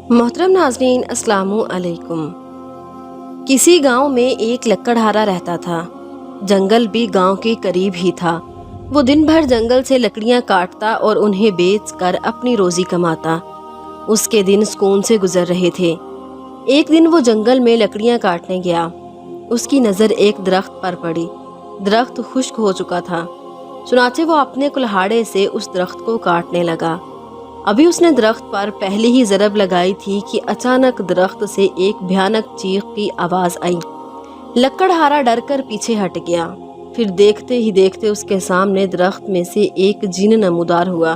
मोहतरम नाजरीन, अस्सलाम अलैकुम। किसी गांव में एक लकड़हारा रहता था। जंगल भी गांव के करीब ही था। वो दिन भर जंगल से लकड़ियां काटता और उन्हें बेचकर अपनी रोजी कमाता। उसके दिन सुकून से गुजर रहे थे। एक दिन वो जंगल में लकड़ियां काटने गया। उसकी नज़र एक दरख्त पर पड़ी। दरख्त खुश्क हो चुका था। चुनाचे वो अपने कुल्हाड़े से उस दरख्त को काटने लगा। अभी उसने दरख्त पर पहले ही ज़रब लगाई थी कि अचानक दरख्त से एक भयानक चीख की आवाज़ आई। लकड़हारा डर कर पीछे हट गया। फिर देखते ही देखते उसके सामने दरख्त में से एक जिन नमूदार हुआ।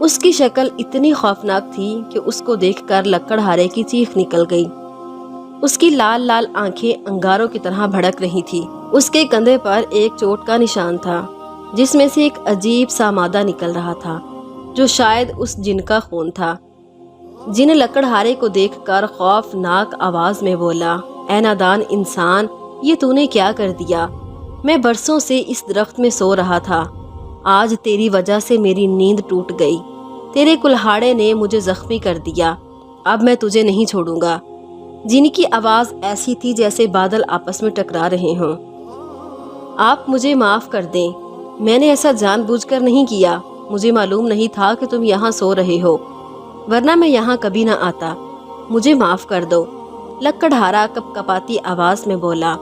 उसकी शक्ल इतनी खौफनाक थी कि उसको देखकर लकड़हारे की चीख निकल गई। उसकी लाल लाल आंखें अंगारों की तरह भड़क रही थी। उसके कंधे पर एक चोट का निशान था, जिसमें से एक अजीब सा मादा निकल रहा था, जो शायद उस जिन का खून था। जिन लकड़हारे को देखकर खौफनाक आवाज में बोला, ऐ नादान इंसान, ये तूने क्या कर दिया? मैं बरसों से इस दरख्त में सो रहा था। आज तेरी वजह से मेरी नींद टूट गई। तेरे कुल्हाड़े ने मुझे जख्मी कर दिया। अब मैं तुझे नहीं छोड़ूंगा। जिन की आवाज ऐसी थी जैसे बादल आपस में टकरा रहे हों। आप मुझे माफ कर दें, मैंने ऐसा जानबूझकर नहीं किया। मुझे मालूम नहीं था कि तुम यहाँ सो रहे हो, वरना मैं यहाँ कभी ना आता। मुझे माफ कर दो। लकड़हारा कपकपाती आवाज में बोला।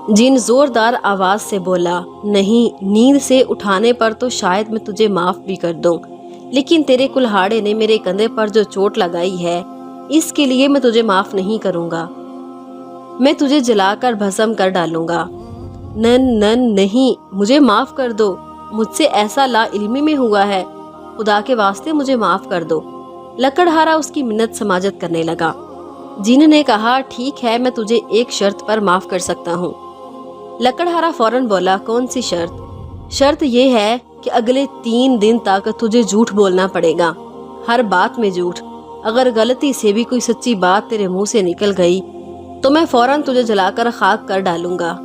जिन जोरदार आवाज से बोला, नहीं, नींद से उठाने पर तो शायद मैं तुझे माफ भी कर दूं, लेकिन तेरे कुल्हाड़े ने मेरे कंधे पर जो चोट लगाई है, इसके लिए मैं तुझे माफ नहीं करूंगा। मैं तुझे जलाकर भस्म कर डालूंगा। नन नन नहीं, मुझे माफ कर दो। मुझसे ऐसा ला इल्मी में हुआ है। खुदा के वास्ते मुझे माफ कर दो। लकड़हारा उसकी मिन्नत समाजत करने लगा। जिन ने कहा, ठीक है, मैं तुझे एक शर्त पर माफ कर सकता हूँ। लकड़हारा फौरन बोला, कौन सी शर्त? शर्त यह है कि अगले 3 दिन तक तुझे झूठ बोलना पड़ेगा, हर बात में झूठ। अगर गलती से भी कोई सच्ची बात तेरे मुंह से निकल गई तो मैं फौरन तुझे जलाकर खाक कर डालूंगा।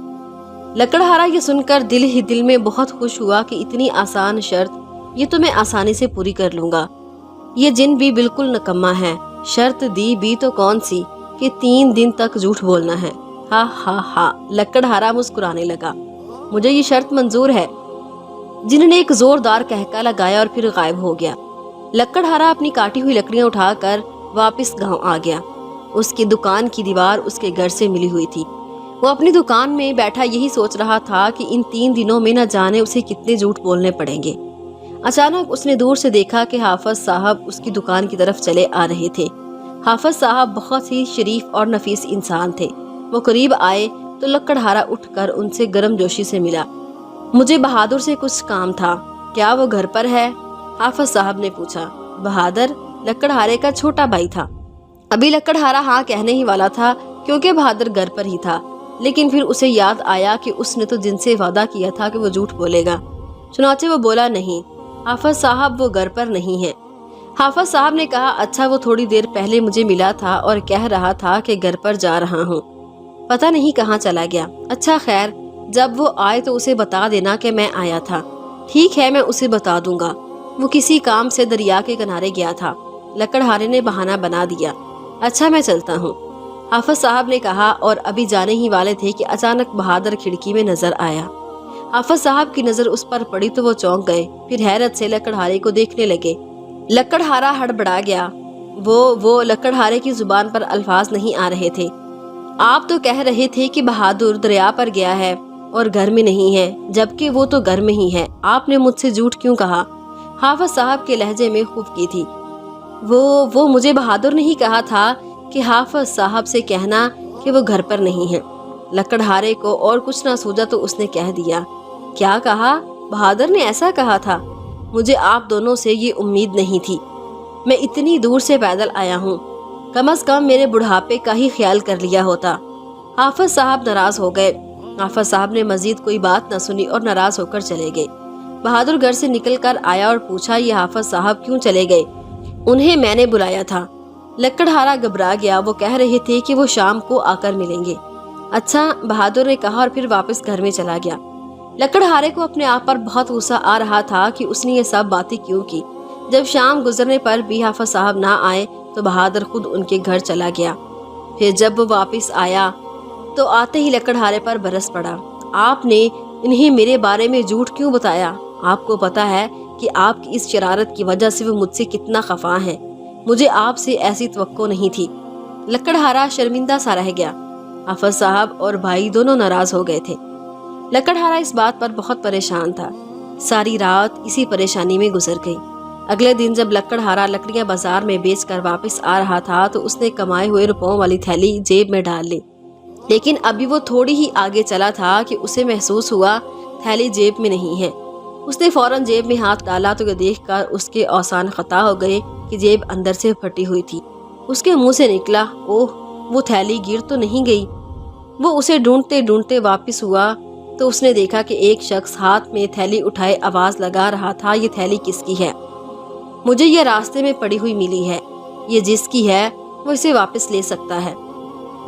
लकड़हारा ये सुनकर दिल ही दिल में बहुत खुश हुआ कि इतनी आसान शर्त ये तो मैं आसानी से पूरी कर लूंगा। ये जिन भी बिल्कुल नकम्मा है। शर्त दी भी तो कौन सी कि 3 दिन तक झूठ बोलना है। हा हा हा, लकड़हारा मुस्कुराने लगा। मुझे ये शर्त मंजूर है। जिन्होंने एक जोरदार कहका लगाया और फिर गायब हो गया। लकड़हारा अपनी काटी हुई लकड़ियां उठाकर वापस गांव आ गया। उसकी दुकान की दीवार उसके घर से मिली हुई थी। वो अपनी दुकान में बैठा यही सोच रहा था कि इन 3 दिनों में न जाने उसे कितने झूठ बोलने पड़ेंगे। अचानक उसने दूर से देखा कि हाफिज साहब उसकी दुकान की तरफ चले आ रहे थे। हाफिज साहब बहुत ही शरीफ और नफीस इंसान थे। वो करीब आए तो लकड़हारा उठकर उनसे गर्मजोशी से मिला। मुझे बहादुर से कुछ काम था, क्या वो घर पर है? हाफिज साहब ने पूछा। बहादुर लकड़हारे का छोटा भाई था। अभी लकड़हारा हाँ कहने ही वाला था, क्योंकि बहादुर घर पर ही था, लेकिन फिर उसे याद आया कि उसने तो जिनसे वादा किया था कि वो झूठ बोलेगा। चुनाचे वो बोला, नहीं हाफिज साहब, वो घर पर नहीं है। हाफिज साहब ने कहा, अच्छा, वो थोड़ी देर पहले मुझे मिला था और कह रहा था कि घर पर जा रहा हूँ, पता नहीं कहाँ चला गया। अच्छा खैर, जब वो आए तो उसे बता देना कि मैं आया था। ठीक है, मैं उसे बता दूंगा। वो किसी काम से दरिया के किनारे गया था। लकड़हारे ने बहाना बना दिया। अच्छा, मैं चलता हूँ, हाफिज साहब ने कहा, और अभी जाने ही वाले थे कि अचानक बहादुर खिड़की में नजर आया। हाफिज साहब की नजर उस पर पड़ी तो वो चौंक गए। फिर हैरत से लकड़हारे को देखने लगे। लकड़हारा हड़बड़ा गया। वो लकड़हारे की जुबान पर अल्फाज नहीं आ रहे थे। आप तो कह रहे थे कि बहादुर दरिया पर गया है और घर में नहीं है, जबकि वो तो घर में ही है। आपने मुझसे झूठ क्यों कहा? हाफिज साहब के लहजे में खुफकी थी। वो मुझे बहादुर नहीं कहा था कि हाफिज साहब से कहना कि वो घर पर नहीं है। लकड़हारे को और कुछ ना सूझा तो उसने कह दिया, क्या कहा? बहादुर ने ऐसा कहा था? मुझे आप दोनों से ये उम्मीद नहीं थी। मैं इतनी दूर से पैदल आया हूँ, कम से कम मेरे बुढ़ापे का ही ख्याल कर लिया होता। हाफिज साहब नाराज हो गए। हाफिज साहब ने मजीद कोई बात न सुनी और नाराज होकर चले गए। बहादुर घर से निकल कर आया और पूछा, ये हाफिज साहब क्यों चले गए? उन्हें मैंने बुलाया था। लकड़हारा घबरा गया। वो कह रहे थे कि वो शाम को आकर मिलेंगे। अच्छा, बहादुर ने कहा और फिर वापस घर में चला गया। लकड़हारे को अपने आप पर बहुत गुस्सा आ रहा था कि उसने ये सब बातें क्यों की। जब शाम गुजरने पर भी हाफिज साहब ना आए تو بہادر خود ان کے گھر چلا گیا۔ پھر جب وہ واپس آیا تو آتے ہی لکڑہارے پر برس پڑا۔ آپ نے انہیں میرے بارے میں جھوٹ کیوں بتایا؟ آپ کو پتا ہے کہ آپ کی اس شرارت کی وجہ سے وہ مجھ سے کتنا خفا ہے۔ مجھے آپ سے ایسی توقع نہیں تھی۔ لکڑہارا شرمندہ سا رہ گیا۔ حافظ صاحب اور بھائی دونوں ناراض ہو گئے تھے۔ لکڑہارا اس بات پر بہت پریشان تھا۔ ساری رات اسی پریشانی میں گزر گئی۔ اگلے دن جب لکڑہارا لکڑیاں بازار میں بیچ کر واپس آ رہا تھا تو اس نے کمائے ہوئے روپوں والی تھیلی جیب میں ڈال لی، لیکن ابھی وہ تھوڑی ہی آگے چلا تھا کہ اسے محسوس ہوا تھیلی جیب میں نہیں ہے۔ اس نے فوراً جیب میں ہاتھ ڈالا تو یہ دیکھ کر اس کے اوسان خطا ہو گئے کہ جیب اندر سے پھٹی ہوئی تھی۔ اس کے منہ سے نکلا، اوہ وہ تھیلی گر تو نہیں گئی۔ وہ اسے ڈھونڈتے ڈھونڈتے واپس ہوا تو اس نے دیکھا کہ ایک شخص ہاتھ میں تھیلی اٹھائے آواز لگا رہا تھا، یہ تھیلی کس کی ہے؟ مجھے یہ راستے میں پڑی ہوئی ملی ہے، یہ جس کی ہے وہ اسے واپس لے سکتا ہے۔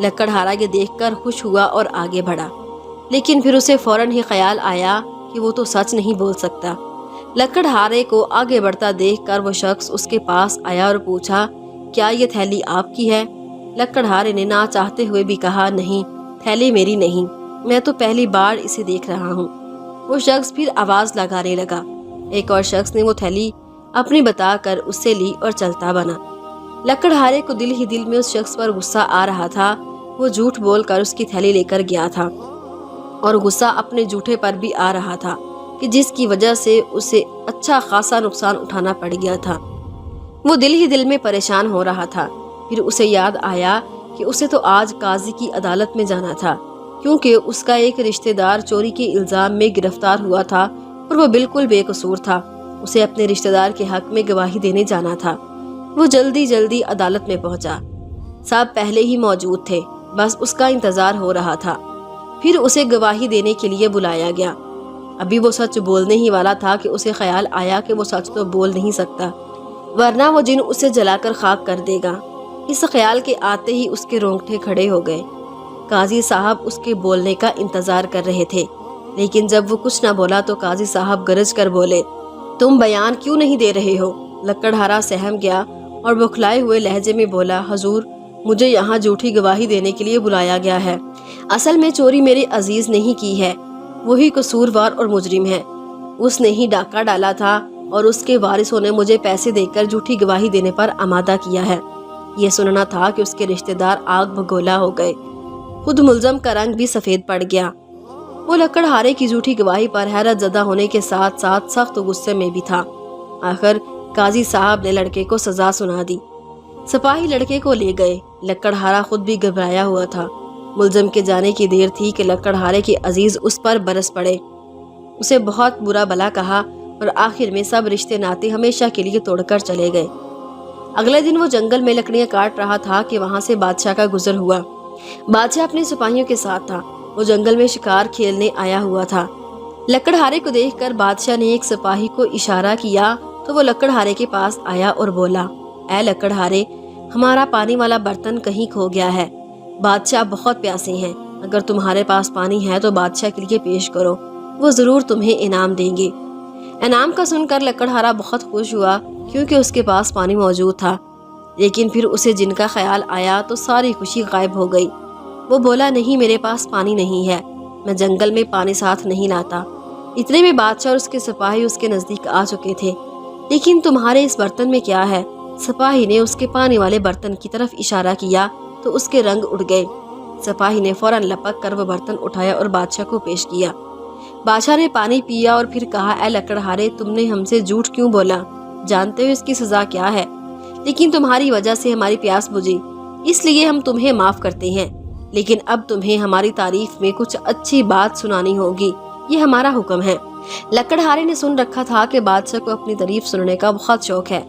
لکڑہارا یہ دیکھ کر خوش ہوا اور آگے بڑھا، لیکن پھر اسے فوراً ہی خیال آیا کہ وہ تو سچ نہیں بول سکتا۔ لکڑہارے کو آگے بڑھتا دیکھ کر وہ شخص اس کے پاس آیا اور پوچھا، کیا یہ تھیلی آپ کی ہے؟ لکڑہارے نے نہ چاہتے ہوئے بھی کہا، نہیں، تھیلی میری نہیں، میں تو پہلی بار اسے دیکھ رہا ہوں۔ وہ شخص پھر آواز لگانے لگا۔ ایک اور شخص نے وہ تھیلی اپنی بتا کر اس سے لی اور چلتا بنا۔ لکڑہارے کو دل ہی دل میں اس شخص پر غصہ آ رہا تھا۔ وہ جھوٹ بول کر اس کی تھیلی لے کر گیا تھا اور غصہ اپنے جھوٹے پر بھی آ رہا تھا کہ جس کی وجہ سے اسے اچھا خاصا نقصان اٹھانا پڑ گیا تھا۔ وہ دل ہی دل میں پریشان ہو رہا تھا۔ پھر اسے یاد آیا کہ اسے تو آج قاضی کی عدالت میں جانا تھا، کیونکہ اس کا ایک رشتہ دار چوری کے الزام میں گرفتار ہوا تھا اور وہ بالکل بے قصور تھا۔ اسے اپنے رشتہ دار کے حق میں گواہی دینے جانا تھا۔ وہ جلدی جلدی عدالت میں پہنچا۔ سب پہلے ہی موجود تھے، بس اس کا انتظار ہو رہا تھا۔ پھر اسے گواہی دینے کے لیے بلایا گیا۔ ابھی وہ سچ بولنے ہی والا تھا کہ اسے خیال آیا کہ وہ سچ تو بول نہیں سکتا، ورنہ وہ جن اسے جلا کر خاک کر دے گا۔ اس خیال کے آتے ہی اس کے رونگٹے کھڑے ہو گئے۔ قاضی صاحب اس کے بولنے کا انتظار کر رہے تھے، لیکن جب وہ کچھ نہ بولا تو قاضی صاحب گرج کر بولے، تم بیان کیوں نہیں دے رہے ہو؟ لکڑہارا سہم گیا اور بوکھلائے ہوئے لہجے میں بولا، حضور، مجھے یہاں جھوٹی گواہی دینے کے لیے بلایا گیا ہے۔ اصل میں چوری میرے عزیز نے ہی کی ہے، وہی قصوروار اور مجرم ہے۔ اس نے ہی ڈاکہ ڈالا تھا اور اس کے وارثوں نے مجھے پیسے دے کر جھوٹی گواہی دینے پر آمادہ کیا ہے۔ یہ سننا تھا کہ اس کے رشتہ دار آگ بگولا ہو گئے۔ خود ملزم کا رنگ بھی سفید پڑ گیا۔ وہ لکڑہارے کی جھوٹی گواہی پر حیرت زدہ ہونے کے ساتھ ساتھ سخت غصے میں بھی تھا۔ آخر قاضی صاحب نے لڑکے کو سزا سنا دی۔ سپاہی لڑکے کو لے گئے۔ لکڑہارا خود بھی گھبرایا ہوا تھا۔ ملزم کے جانے کی دیر تھی کہ لکڑہارے کے عزیز اس پر برس پڑے، اسے بہت برا بھلا کہا اور آخر میں سب رشتے ناتے ہمیشہ کے لیے توڑ کر چلے گئے۔ اگلے دن وہ جنگل میں لکڑیاں کاٹ رہا تھا کہ وہاں سے بادشاہ کا گزر ہوا۔ بادشاہ اپنے سپاہیوں کے ساتھ تھا۔ وہ جنگل میں شکار کھیلنے آیا ہوا تھا۔ لکڑہارے کو دیکھ کر بادشاہ نے ایک سپاہی کو اشارہ کیا تو وہ لکڑہارے کے پاس آیا اور بولا، اے لکڑہارے، ہمارا پانی والا برتن کہیں کھو گیا ہے۔ بادشاہ بہت پیاسے ہیں، اگر تمہارے پاس پانی ہے تو بادشاہ کے لیے پیش کرو، وہ ضرور تمہیں انعام دیں گے۔ انعام کا سن کر لکڑہارا بہت خوش ہوا کیونکہ اس کے پاس پانی موجود تھا، لیکن پھر اسے جن کا خیال آیا تو ساری خوشی غائب ہو گئی۔ وہ بولا، نہیں، میرے پاس پانی نہیں ہے، میں جنگل میں پانی ساتھ نہیں لاتا۔ اتنے میں بادشاہ اور اس کے سپاہی اس کے نزدیک آ چکے تھے۔ لیکن تمہارے اس برتن میں کیا ہے؟ سپاہی نے اس کے پانی والے برتن کی طرف اشارہ کیا تو اس کے رنگ اڑ گئے۔ سپاہی نے فوراً لپک کر وہ برتن اٹھایا اور بادشاہ کو پیش کیا۔ بادشاہ نے پانی پیا اور پھر کہا، اے لکڑہارے، تم نے ہم سے جھوٹ کیوں بولا؟ جانتے ہو اس کی سزا کیا ہے؟ لیکن تمہاری وجہ سے ہماری پیاس بجھی، اس لیے ہم تمہیں معاف کرتے ہیں، لیکن اب تمہیں ہماری تعریف میں کچھ اچھی بات سنانی ہوگی، یہ ہمارا حکم ہے۔ لکڑہارے نے سن رکھا تھا کہ بادشاہ کو اپنی تعریف سننے کا بہت شوق ہے۔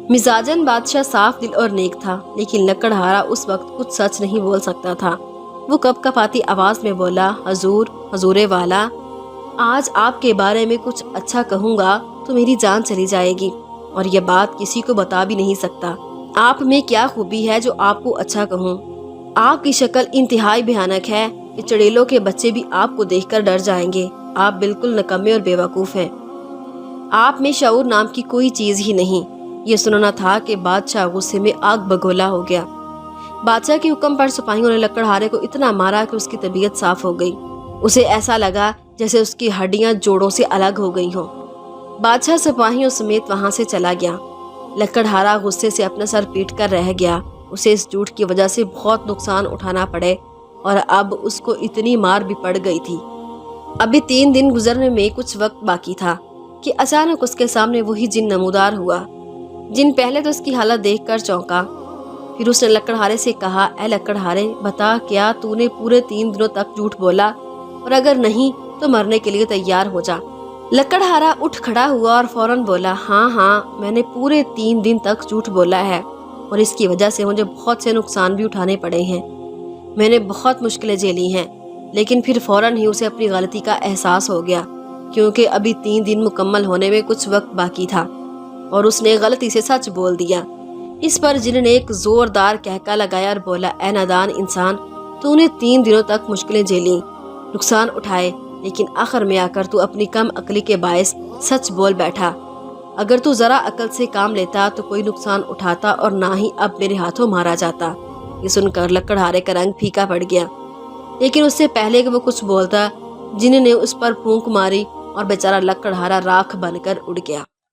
مزاجن بادشاہ صاف دل اور نیک تھا، لیکن لکڑہارا اس وقت کچھ سچ نہیں بول سکتا تھا۔ وہ کپ کپاتی آواز میں بولا، حضور، حضور والا، آج آپ کے بارے میں کچھ اچھا کہوں گا تو میری جان چلی جائے گی، اور یہ بات کسی کو بتا بھی نہیں سکتا۔ آپ میں کیا خوبی ہے جو آپ کو اچھا کہوں؟ آپ کی شکل انتہائی بھیانک ہے کہ چڑیلوں کے بچے بھی آپ کو دیکھ کر ڈر جائیں گے۔ آپ بالکل نکمے اور بیوقوف ہیں۔ آپ میں شعور نام کی کوئی چیز ہی نہیں۔ ये सुनना था कि बादशाह गुस्से में आग बगोला हो गया। बादशाह के हुक्म पर सिपाहियों ने लकड़हारे को इतना मारा कि उसकी तबीयत साफ हो गई। उसे ऐसा लगा जैसे उसकी हड्डियां जोड़ों से अलग हो गई हों। बादशाह सिपाहियों समेत वहां से चला गया। लकड़हारा गुस्से से अपना सर पीट कर रह गया। उसे इस झूठ की वजह से बहुत नुकसान उठाना पड़े और अब उसको इतनी मार भी पड़ गई थी। अभी 3 दिन गुजरने में कुछ वक्त बाकी था कि अचानक उसके सामने वही जिन नमूदार हुआ। जिन पहले तो उसकी हालत देखकर चौंका, फिर उसने लकड़हारे से कहा, ए लकड़हारे, बता क्या तूने पूरे 3 दिनों तक झूठ बोला, और अगर नहीं तो मरने के लिए तैयार हो जा। लकड़हारा उठ खड़ा हुआ और फौरन बोला, हाँ, मैंने पूरे 3 दिन तक झूठ बोला है और इसकी वजह से मुझे बहुत से नुकसान भी उठाने पड़े हैं। मैंने बहुत मुश्किलें झेली हैं। लेकिन फिर फौरन ही उसे अपनी गलती का एहसास हो गया, क्योंकि अभी 3 दिन मुकम्मल होने में कुछ वक्त बाकी था और उसने गलती से सच बोल दिया। इस पर जिन ने एक जोरदार कहका लगाया और बोला, ए नादान इंसान, तूने 3 दिनों तक मुश्किलें झेली, नुकसान उठाए, लेकिन आखिर में आकर तू अपनी कम अकली के बायस सच बोल बैठा। अगर तू जरा अकल से काम लेता तो कोई नुकसान उठाता और ना ही अब मेरे हाथों मारा जाता। ये सुनकर लकड़हारे का रंग फीका पड़ गया, लेकिन उससे पहले कि वो कुछ बोलता, जिन ने उस पर फूंक मारी और बेचारा लकड़हारा राख बनकर उड़ गया।